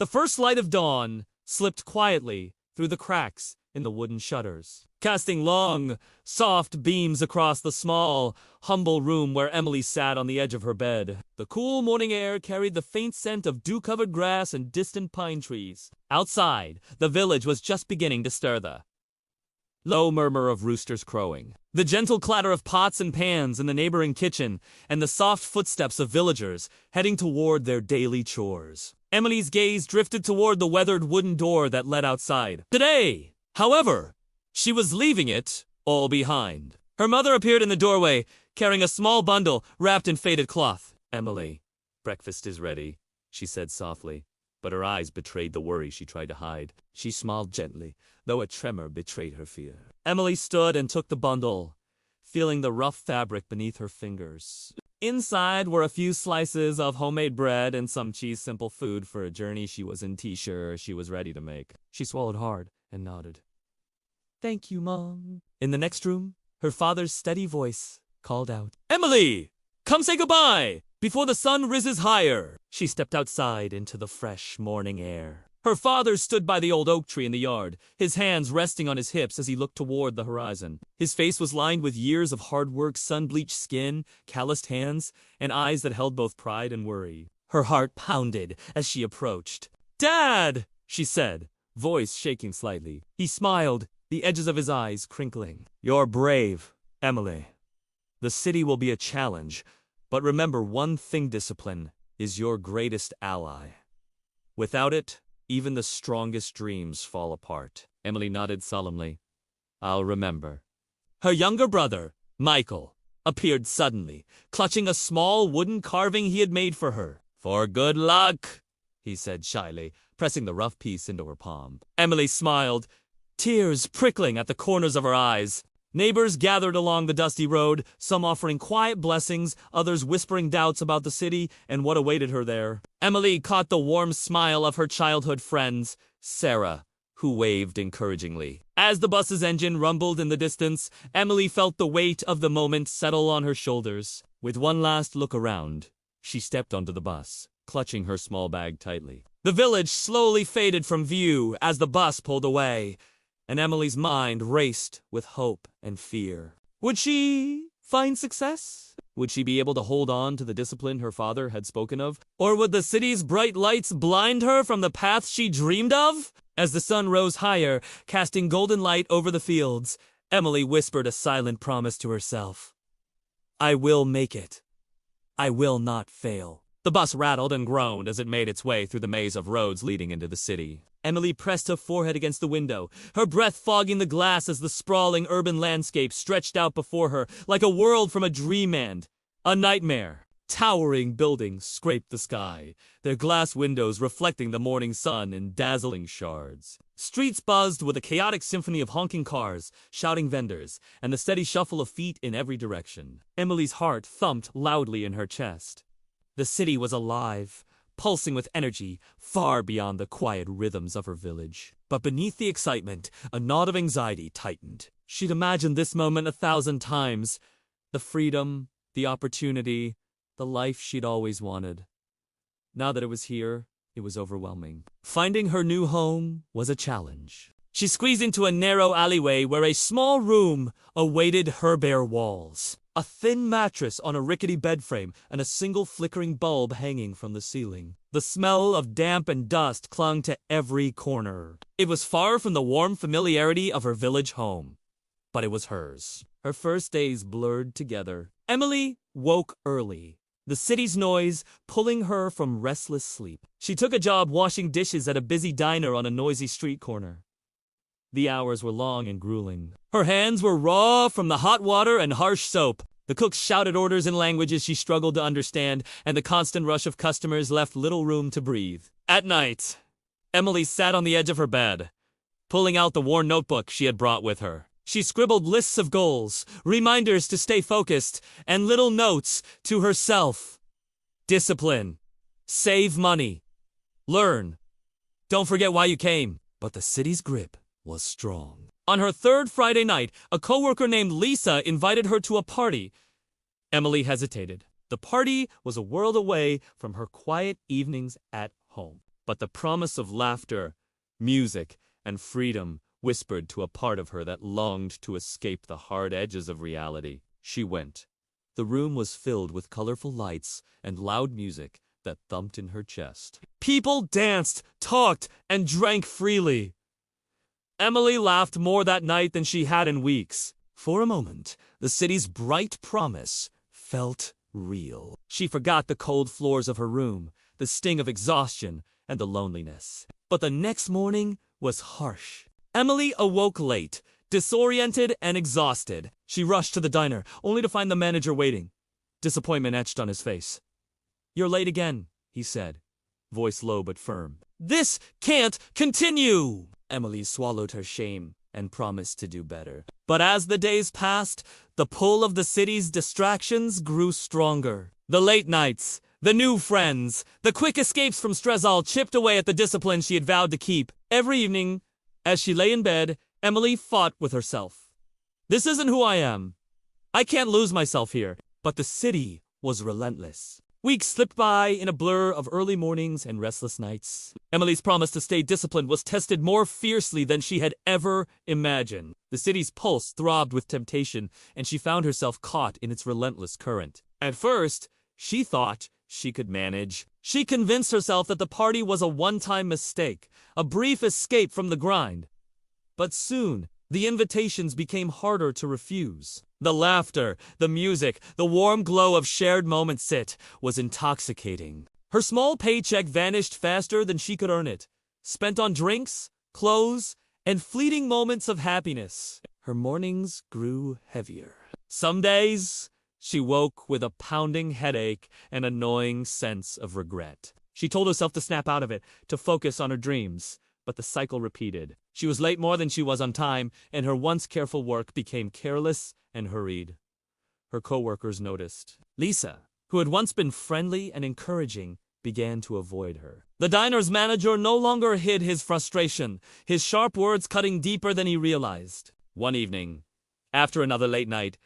The first light of dawn slipped quietly through the cracks in the wooden shutters, casting long, soft beams across the small, humble room where Emily sat on the edge of her bed. The cool morning air carried the faint scent of dew-covered grass and distant pine trees. Outside, the village was just beginning to stir. The low murmur of roosters crowing, the gentle clatter of pots and pans in the neighboring kitchen, and the soft footsteps of villagers heading toward their daily chores. Emily's gaze drifted toward the weathered wooden door that led outside. Today, however, she was leaving it all behind. Her mother appeared in the doorway, carrying a small bundle wrapped in faded cloth. "Emily, breakfast is ready," she said softly, but her eyes betrayed the worry she tried to hide. She smiled gently, though a tremor betrayed her fear. Emily stood and took the bundle, feeling the rough fabric beneath her fingers. Inside were a few slices of homemade bread and some cheese, simple food for a journey she wasn't sure she was ready to make. She swallowed hard and nodded. "Thank you, Mom." In the next room, her father's steady voice called out, "Emily, come say goodbye before the sun rises higher." She stepped outside into the fresh morning air. Her father stood by the old oak tree in the yard, his hands resting on his hips as he looked toward the horizon. His face was lined with years of hard work, sun-bleached skin, calloused hands, and eyes that held both pride and worry. Her heart pounded as she approached. "Dad!" she said, voice shaking slightly. He smiled, the edges of his eyes crinkling. "You're brave, Emily. The city will be a challenge, but remember one thing: discipline is your greatest ally. Without it, even the strongest dreams fall apart." Emily nodded solemnly. "I'll remember." Her younger brother, Michael, appeared suddenly, clutching a small wooden carving he had made for her. "For good luck," he said shyly, pressing the rough piece into her palm. Emily smiled, tears prickling at the corners of her eyes. Neighbors gathered along the dusty road, some offering quiet blessings, others whispering doubts about the city and what awaited her there. Emily caught the warm smile of her childhood friends, Sarah, who waved encouragingly. As the bus's engine rumbled in the distance, Emily felt the weight of the moment settle on her shoulders. With one last look around, she stepped onto the bus, clutching her small bag tightly. The village slowly faded from view as the bus pulled away, and Emily's mind raced with hope and fear. Would she find success? Would she be able to hold on to the discipline her father had spoken of? Or would the city's bright lights blind her from the path she dreamed of? As the sun rose higher, casting golden light over the fields, Emily whispered a silent promise to herself. "I will make it. I will not fail." The bus rattled and groaned as it made its way through the maze of roads leading into the city. Emily pressed her forehead against the window, her breath fogging the glass as the sprawling urban landscape stretched out before her like a world from a dreamland, a nightmare. Towering buildings scraped the sky, their glass windows reflecting the morning sun in dazzling shards. Streets buzzed with a chaotic symphony of honking cars, shouting vendors, and the steady shuffle of feet in every direction. Emily's heart thumped loudly in her chest. The city was alive, pulsing with energy far beyond the quiet rhythms of her village. But beneath the excitement, a knot of anxiety tightened. She'd imagined this moment 1,000 times. The freedom, the opportunity, the life she'd always wanted. Now that it was here, it was overwhelming. Finding her new home was a challenge. She squeezed into a narrow alleyway where a small room awaited her bare walls. A thin mattress on a rickety bed frame and a single flickering bulb hanging from the ceiling. The smell of damp and dust clung to every corner. It was far from the warm familiarity of her village home, but it was hers. Her first days blurred together. Emily woke early, the city's noise pulling her from restless sleep. She took a job washing dishes at a busy diner on a noisy street corner. The hours were long and grueling. Her hands were raw from the hot water and harsh soap. The cooks shouted orders in languages she struggled to understand, and the constant rush of customers left little room to breathe. At night, Emily sat on the edge of her bed, pulling out the worn notebook she had brought with her. She scribbled lists of goals, reminders to stay focused, and little notes to herself. Discipline. Save money. Learn. Don't forget why you came. But the city's grip was strong. On her third Friday night, a coworker named Lisa invited her to a party. Emily hesitated. The party was a world away from her quiet evenings at home. But the promise of laughter, music, and freedom whispered to a part of her that longed to escape the hard edges of reality. She went. The room was filled with colorful lights and loud music that thumped in her chest. People danced, talked, and drank freely. Emily laughed more that night than she had in weeks. For a moment, the city's bright promise felt real. She forgot the cold floors of her room, the sting of exhaustion, and the loneliness. But the next morning was harsh. Emily awoke late, disoriented and exhausted. She rushed to the diner, only to find the manager waiting. Disappointment etched on his face. "You're late again," he said, voice low but firm. "This can't continue!" Emily swallowed her shame and promised to do better. But as the days passed, the pull of the city's distractions grew stronger. The late nights, the new friends, the quick escapes from Strezal chipped away at the discipline she had vowed to keep. Every evening, as she lay in bed, Emily fought with herself. This isn't who I am. I can't lose myself here. But the city was relentless. Weeks slipped by in a blur of early mornings and restless nights. Emily's promise to stay disciplined was tested more fiercely than she had ever imagined. The city's pulse throbbed with temptation, and she found herself caught in its relentless current. At first, she thought she could manage. She convinced herself that the party was a one-time mistake, a brief escape from the grind. But soon, the invitations became harder to refuse. The laughter, the music, the warm glow of shared moments was intoxicating. Her small paycheck vanished faster than she could earn it, spent on drinks, clothes, and fleeting moments of happiness. Her mornings grew heavier. Some days, she woke with a pounding headache and a gnawing sense of regret. She told herself to snap out of it, to focus on her dreams. But the cycle repeated. She was late more than she was on time, and her once careful work became careless and hurried. Her co-workers noticed. Lisa, who had once been friendly and encouraging, began to avoid her. The diner's manager no longer hid his frustration, his sharp words cutting deeper than he realized. One evening, after another late night,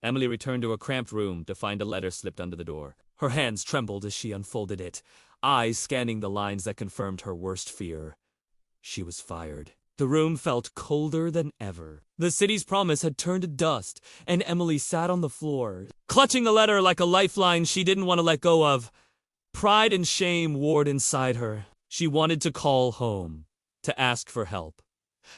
Emily returned to her cramped room to find a letter slipped under the door. Her hands trembled as she unfolded it, eyes scanning the lines that confirmed her worst fear. She was fired. The room felt colder than ever. The city's promise had turned to dust, and Emily sat on the floor, clutching the letter like a lifeline she didn't want to let go of. Pride and shame warred inside her. She wanted to call home, to ask for help.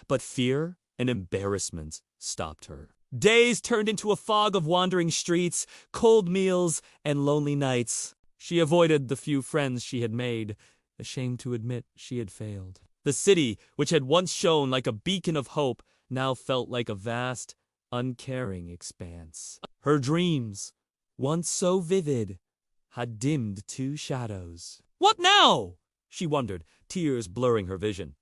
But fear and embarrassment stopped her. Days turned into a fog of wandering streets, cold meals, and lonely nights. She avoided the few friends she had made, ashamed to admit she had failed. The city, which had once shone like a beacon of hope, now felt like a vast, uncaring expanse. Her dreams, once so vivid, had dimmed to shadows. What now? She wondered, tears blurring her vision.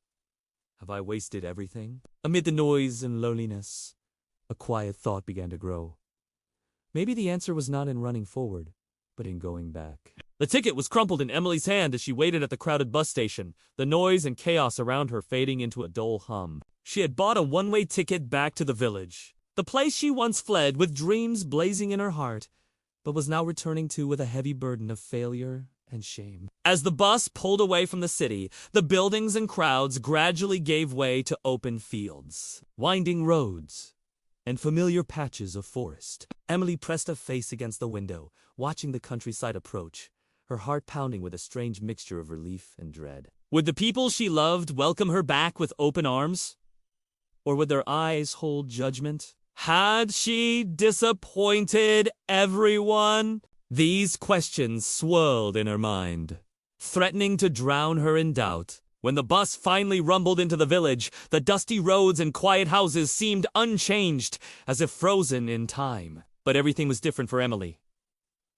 Have I wasted everything? Amid the noise and loneliness, a quiet thought began to grow. Maybe the answer was not in running forward, but in going back. The ticket was crumpled in Emily's hand as she waited at the crowded bus station, the noise and chaos around her fading into a dull hum. She had bought a one-way ticket back to the village, the place she once fled with dreams blazing in her heart, but was now returning to with a heavy burden of failure and shame. As the bus pulled away from the city, the buildings and crowds gradually gave way to open fields, winding roads, and familiar patches of forest. Emily pressed her face against the window, watching the countryside approach, her heart pounding with a strange mixture of relief and dread. Would the people she loved welcome her back with open arms? Or would their eyes hold judgment? Had she disappointed everyone? These questions swirled in her mind, threatening to drown her in doubt. When the bus finally rumbled into the village, the dusty roads and quiet houses seemed unchanged, as if frozen in time. But everything was different for Emily.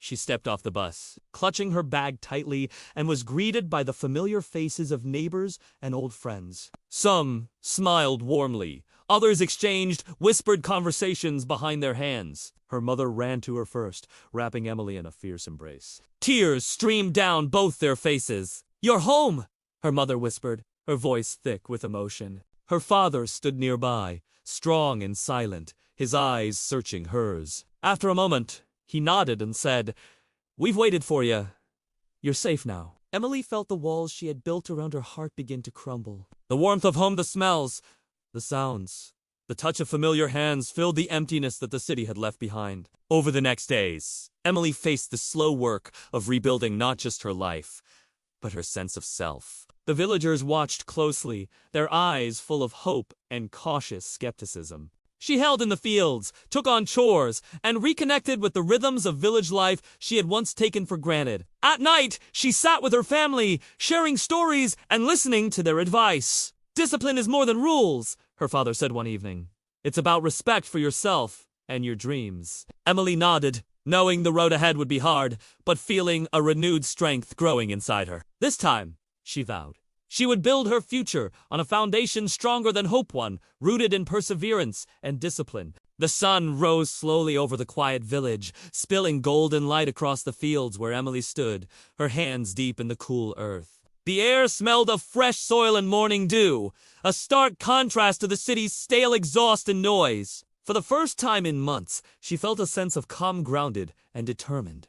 She stepped off the bus, clutching her bag tightly, and was greeted by the familiar faces of neighbors and old friends. Some smiled warmly. Others exchanged whispered conversations behind their hands. Her mother ran to her first, wrapping Emily in a fierce embrace. Tears streamed down both their faces. "You're home!" her mother whispered, her voice thick with emotion. Her father stood nearby, strong and silent, his eyes searching hers. After a moment, he nodded and said, "We've waited for you. You're safe now." Emily felt the walls she had built around her heart begin to crumble. The warmth of home, the smells, the sounds, the touch of familiar hands filled the emptiness that the city had left behind. Over the next days, Emily faced the slow work of rebuilding not just her life, but her sense of self. The villagers watched closely, their eyes full of hope and cautious skepticism. She held in the fields, took on chores, and reconnected with the rhythms of village life she had once taken for granted. At night, she sat with her family, sharing stories and listening to their advice. "Discipline is more than rules," her father said one evening. "It's about respect for yourself and your dreams." Emily nodded, knowing the road ahead would be hard, but feeling a renewed strength growing inside her. This time, she vowed, she would build her future on a foundation stronger than hope won, rooted in perseverance and discipline. The sun rose slowly over the quiet village, spilling golden light across the fields where Emily stood, her hands deep in the cool earth. The air smelled of fresh soil and morning dew, a stark contrast to the city's stale exhaust and noise. For the first time in months, she felt a sense of calm, grounded, and determined.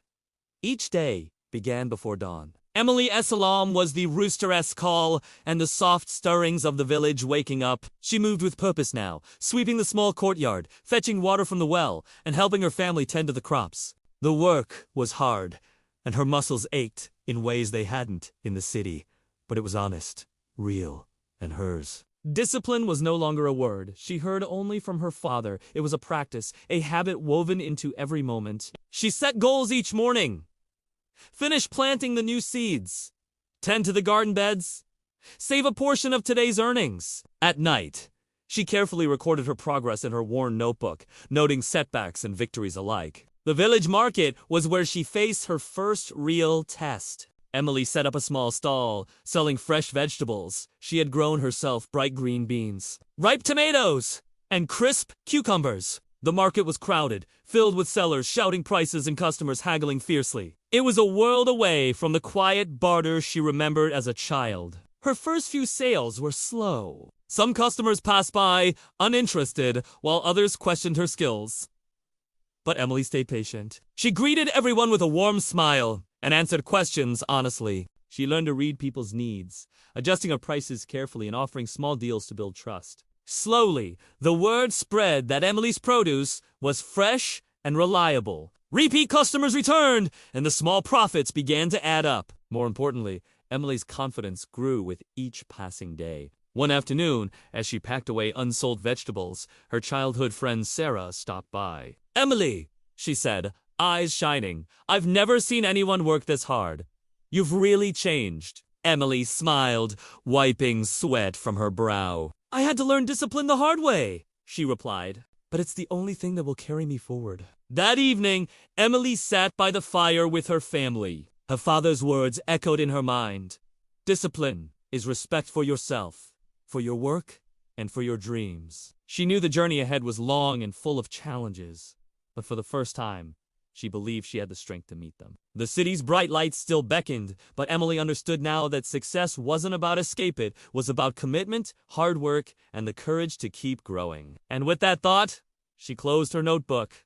Each day began before dawn. Emily Salam was the rooster-esque call and the soft stirrings of the village waking up. She moved with purpose now, sweeping the small courtyard, fetching water from the well, and helping her family tend to the crops. The work was hard, and her muscles ached in ways they hadn't in the city, but it was honest, real, and hers. Discipline was no longer a word she heard only from her father. It was a practice, a habit woven into every moment. She set goals each morning. Finish planting the new seeds. Tend to the garden beds. Save a portion of today's earnings. At night, she carefully recorded her progress in her worn notebook, noting setbacks and victories alike. The village market was where she faced her first real test. Emily set up a small stall, selling fresh vegetables. She had grown herself bright green beans, ripe tomatoes, and crisp cucumbers. The market was crowded, filled with sellers shouting prices and customers haggling fiercely. It was a world away from the quiet barter she remembered as a child. Her first few sales were slow. Some customers passed by, uninterested, while others questioned her skills. But Emily stayed patient. She greeted everyone with a warm smile and answered questions honestly. She learned to read people's needs, adjusting her prices carefully and offering small deals to build trust. Slowly, the word spread that Emily's produce was fresh and reliable. Repeat customers returned, and the small profits began to add up. More importantly, Emily's confidence grew with each passing day. One afternoon, as she packed away unsold vegetables, her childhood friend Sarah stopped by. "Emily," she said, eyes shining, "I've never seen anyone work this hard. You've really changed." Emily smiled, wiping sweat from her brow. "I had to learn discipline the hard way," she replied, "but it's the only thing that will carry me forward." That evening, Emily sat by the fire with her family. Her father's words echoed in her mind. Discipline is respect for yourself, for your work, and for your dreams. She knew the journey ahead was long and full of challenges, but for the first time, she believed she had the strength to meet them. The city's bright lights still beckoned, but Emily understood now that success wasn't about escape, it was about commitment, hard work, and the courage to keep growing. And with that thought, she closed her notebook,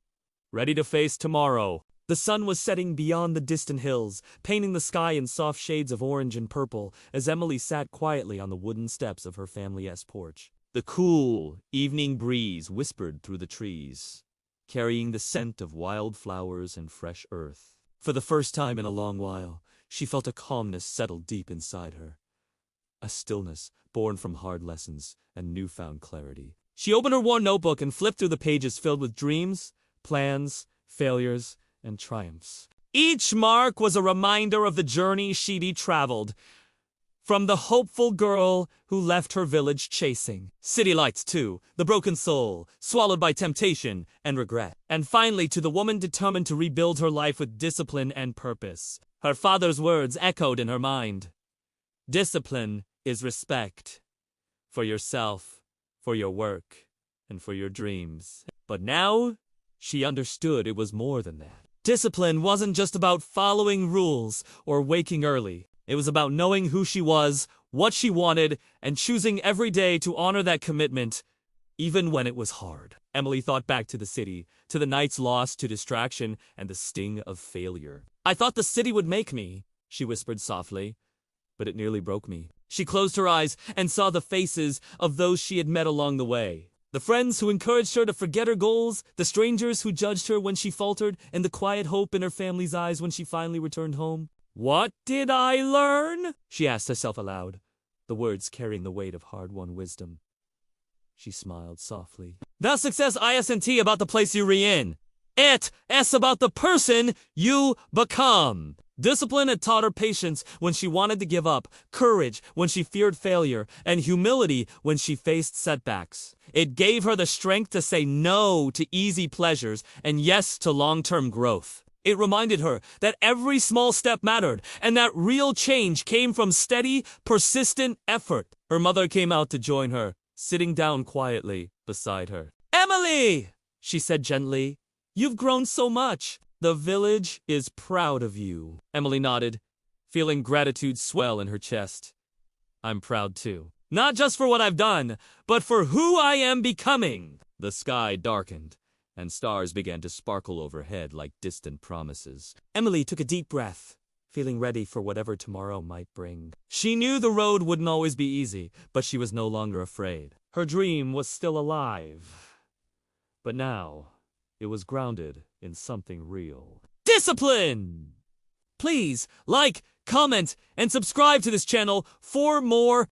ready to face tomorrow. The sun was setting beyond the distant hills, painting the sky in soft shades of orange and purple as Emily sat quietly on the wooden steps of her family's porch. The cool evening breeze whispered through the trees, carrying the scent of wild flowers and fresh earth. For the first time in a long while, she felt a calmness settle deep inside her, a stillness born from hard lessons and newfound clarity. She opened her worn notebook and flipped through the pages filled with dreams, plans, failures, and triumphs. Each mark was a reminder of the journey she'd traveled, from the hopeful girl who left her village chasing city lights to the broken soul, swallowed by temptation and regret, and finally to the woman determined to rebuild her life with discipline and purpose. Her father's words echoed in her mind. Discipline is respect for yourself, for your work, and for your dreams. But now, she understood it was more than that. Discipline wasn't just about following rules or waking early. It was about knowing who she was, what she wanted, and choosing every day to honor that commitment, even when it was hard. Emily thought back to the city, to the nights lost to distraction and the sting of failure. "I thought the city would make me," she whispered softly, but it nearly broke me. She closed her eyes and saw the faces of those she had met along the way. The friends who encouraged her to forget her goals, the strangers who judged her when she faltered, and the quiet hope in her family's eyes when she finally returned home. "What did I learn?" she asked herself aloud, the words carrying the weight of hard-won wisdom. She smiled softly. "That success isn't about the place you're in. It's about the person you become." Discipline had taught her patience when she wanted to give up, courage when she feared failure, and humility when she faced setbacks. It gave her the strength to say no to easy pleasures and yes to long-term growth. It reminded her that every small step mattered, and that real change came from steady, persistent effort. Her mother came out to join her, sitting down quietly beside her. "Emily," she said gently, "you've grown so much. The village is proud of you." Emily nodded, feeling gratitude swell in her chest. "I'm proud too. Not just for what I've done, but for who I am becoming." The sky darkened, and stars began to sparkle overhead like distant promises. Emily took a deep breath, feeling ready for whatever tomorrow might bring. She knew the road wouldn't always be easy, but she was no longer afraid. Her dream was still alive. But now, it was grounded in something real. Discipline! Please like, comment, and subscribe to this channel for more